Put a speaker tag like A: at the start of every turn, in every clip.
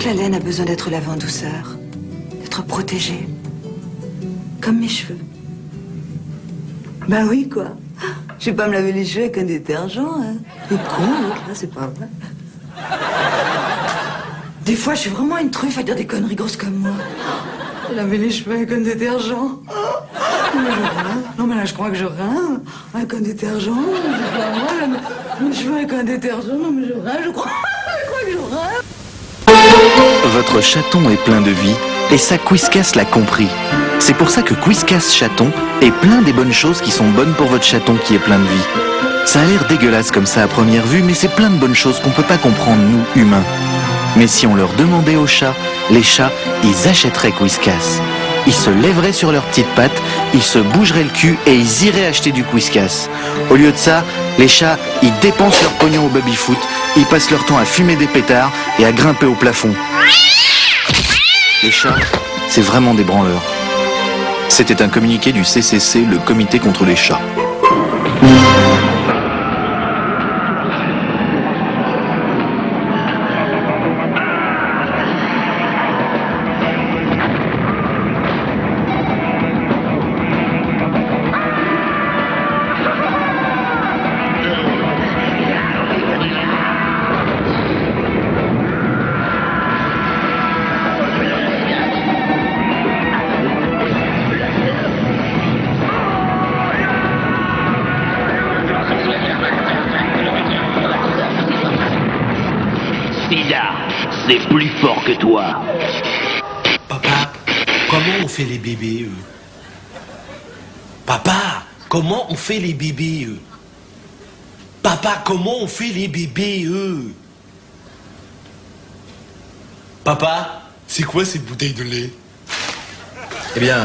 A: que la laine a besoin d'être lavée en douceur, d'être protégée. Comme mes cheveux. Ben oui, quoi. Je vais pas me laver les cheveux avec un détergent, hein. C'est con, l'autre, là, c'est pas vrai. Des fois, je suis vraiment une truffe à dire des conneries grosses comme moi. Laver les cheveux avec un détergent. Non, mais je rin. Non, mais là, je crois que je rin. Avec un détergent. C'est pas moi, là, mes cheveux avec un détergent. Non, mais je rin, je crois. Je crois que je rin.
B: Votre chaton est plein de vie, et ça Whiskas l'a compris. C'est pour ça que Whiskas Chaton est plein des bonnes choses qui sont bonnes pour votre chaton qui est plein de vie. Ça a l'air dégueulasse comme ça à première vue, mais c'est plein de bonnes choses qu'on peut pas comprendre, nous, humains. Mais si on leur demandait aux chats, les chats, ils achèteraient Whiskas. Ils se lèveraient sur leurs petites pattes, ils se bougeraient le cul et ils iraient acheter du Whiskas. Au lieu de ça, les chats, ils dépensent leur pognon au baby-foot, ils passent leur temps à fumer des pétards et à grimper au plafond. Les chats, c'est vraiment des branleurs. C'était un communiqué du CCC, le Comité contre les chats.
C: C'est plus fort que toi.
D: Papa, comment on fait les bébés, Papa, comment on fait les bébés, Papa, comment on fait les bébés, Papa, c'est quoi cette bouteille de lait?
E: Eh bien,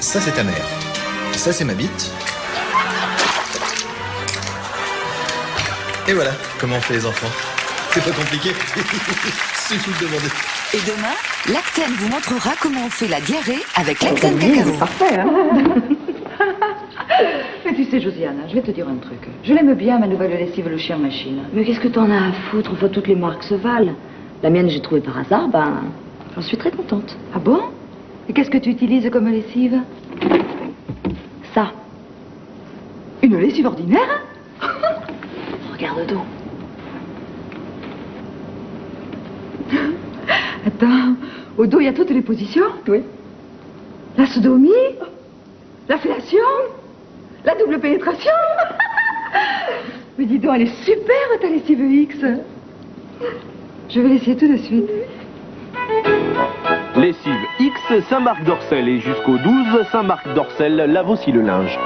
E: ça c'est ta mère. Ça c'est ma bite. Et voilà comment on fait les enfants. C'est pas compliqué. Suffit de demander.
A: Et demain, Lactène vous montrera comment on fait la diarrhée avec Lactène Cacao.
F: C'est parfait, hein. Mais tu sais, Josiane, je vais te dire un truc. Je l'aime bien, ma nouvelle lessive Le Chien Machine. Mais qu'est-ce que t'en as à foutre? Enfin, toutes les marques se valent. La mienne, j'ai trouvé par hasard, ben, j'en suis très contente. Ah bon? Et qu'est-ce que tu utilises comme lessive? Ça. Une lessive ordinaire? Regarde le dos. Attends, au dos, il y a toutes les positions? Oui. La sodomie? La fellation? La double pénétration? Mais dis donc, elle est super, ta lessive X. Je vais l'essayer tout de suite.
C: Lessive X Saint-Marc d'Orcel et jusqu'au 12 Saint-Marc d'Orcel, lave aussi le linge.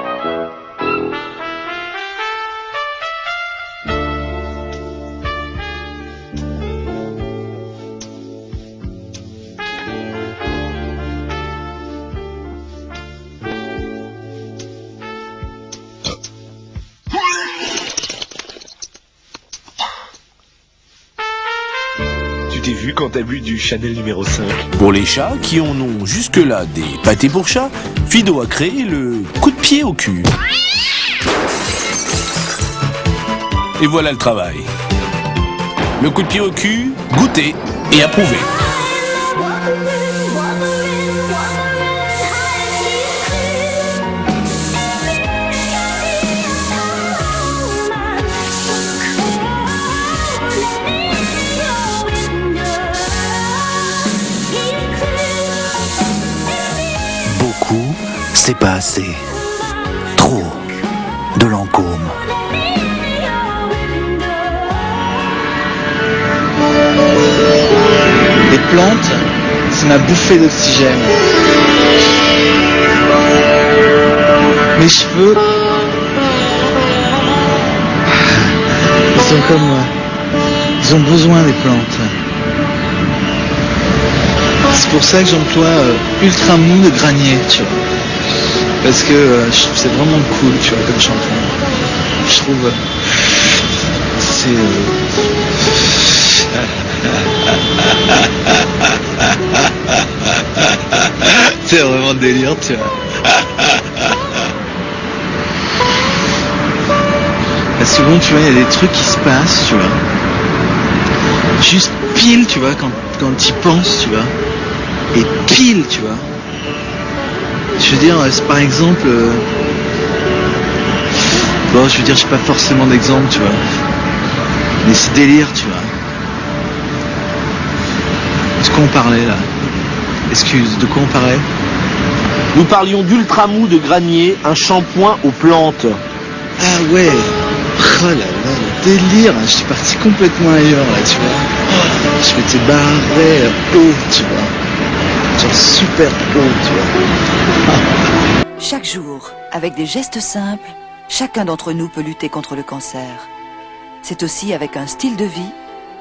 D: Tu t'es vu quand t'as bu du Chanel numéro 5?
G: Pour les chats qui en ont jusque-là des pâtés pour chats, Fido a créé le coup de pied au cul. Et voilà le travail. Le coup de pied au cul, goûté et approuvé.
B: Beaucoup, c'est pas assez. Trop de Lancôme.
H: Les plantes, c'est ma bouffée d'oxygène. Mes cheveux, ils sont comme moi. Ils ont besoin des plantes. C'est pour ça que j'emploie Ultra Mou de Granier, tu vois. Parce que c'est vraiment cool, tu vois, comme shampoing. Je trouve... c'est... c'est vraiment délire, tu vois. Parce que bon, tu vois, il y a des trucs qui se passent, tu vois. Juste pile, tu vois, quand tu y penses, tu vois. Et pile, tu vois. Je veux dire, par exemple... bon, je veux dire, j'ai pas forcément d'exemple, tu vois. Mais c'est délire, tu vois. De quoi on parlait, là? Excuse, de quoi on parlait?
C: Nous parlions d'Ultramou de Granier, un shampoing aux plantes.
H: Ah ouais. Oh là là, le délire. Je suis parti complètement ailleurs, là, tu vois. Je m'étais barré haut, tu vois. Genre super haut, tu vois.
I: Chaque jour, avec des gestes simples, chacun d'entre nous peut lutter contre le cancer. C'est aussi avec un style de vie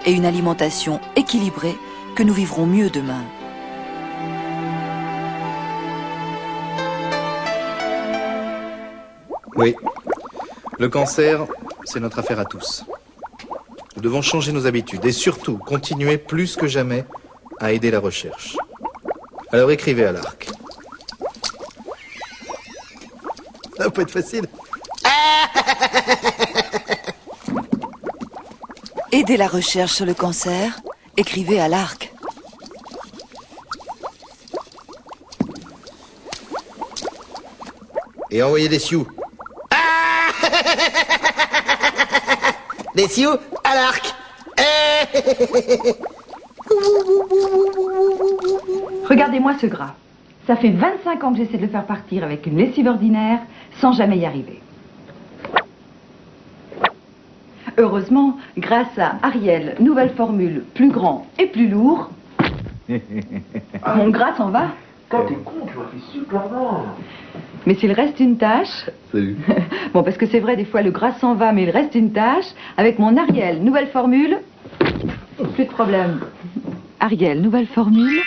I: et une alimentation équilibrée que nous vivrons mieux demain.
E: Oui, le cancer, c'est notre affaire à tous. Nous devons changer nos habitudes et surtout continuer plus que jamais à aider la recherche. Alors écrivez à l'ARC. Ça va pas être facile.
I: Aider la recherche sur le cancer, écrivez à l'ARC.
E: Et envoyez des sioux. Des sioux à l'ARC.
F: Regardez-moi ce gras. Ça fait 25 ans que j'essaie de le faire partir avec une lessive ordinaire sans jamais y arriver. Heureusement, grâce à Ariel, nouvelle formule, plus grand et plus lourd, mon gras s'en va.
C: Quand t'es con, tu vois, t'es super bon.
F: Mais s'il reste une tache...
E: Salut.
F: Bon, parce que c'est vrai, des fois, le gras s'en va, mais il reste une tache. Avec mon Ariel, nouvelle formule, plus de problème. Ariel, nouvelle formule,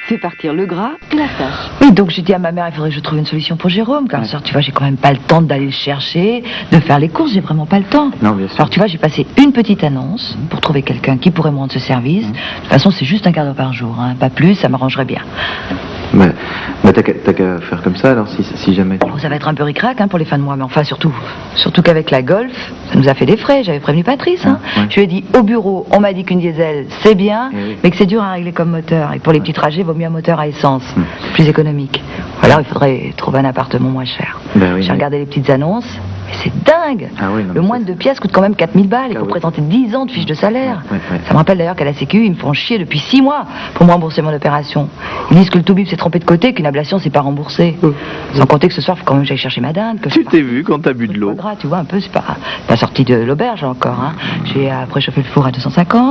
F: fait partir le gras et la tache. Oui, donc j'ai dit à ma mère, il faudrait que je trouve une solution pour Jérôme, car ça, tu vois, j'ai quand même pas le temps d'aller le chercher, de faire les courses, j'ai vraiment pas le temps.
B: Non, bien sûr.
F: Alors, tu vois, j'ai passé une petite annonce pour trouver quelqu'un qui pourrait me rendre ce service. De toute façon, c'est juste un quart d'heure par jour, hein, pas plus, ça m'arrangerait bien.
B: T'as qu'à faire comme ça alors si jamais.
F: Bon, ça va être un peu ric-rac hein, pour les fins de mois, mais enfin surtout qu'avec la Golf, ça nous a fait des frais. J'avais prévenu Patrice. Hein.
B: Ouais.
F: Je lui ai dit au bureau, on m'a dit qu'une diesel c'est bien,
B: Oui.
F: mais que c'est dur à régler comme moteur. Et pour les petits trajets, vaut mieux un moteur à essence, plus économique. Ou alors il faudrait trouver un appartement moins cher.
B: Ben oui,
F: J'ai regardé les petites annonces, mais c'est dingue.
B: Ah oui, non,
F: le
B: mais
F: moindre de pièces coûte quand même 4000 balles. Il faut présenter 10 ans de fiche de salaire.
B: Ouais.
F: Ça me rappelle d'ailleurs qu'à la Sécu, ils me font chier depuis 6 mois pour me rembourser mon opération. Ils disent que le toubib s'est trompé de côté, qu'une ablation c'est pas remboursé. Sans compter que ce soir, il faut quand même que j'aille chercher ma dinde. Que
B: Tu t'es vu quand t'as bu de l'eau.
F: Tu vois, un peu, c'est pas sorti de l'auberge encore. Hein. J'ai préchauffé le four à 250.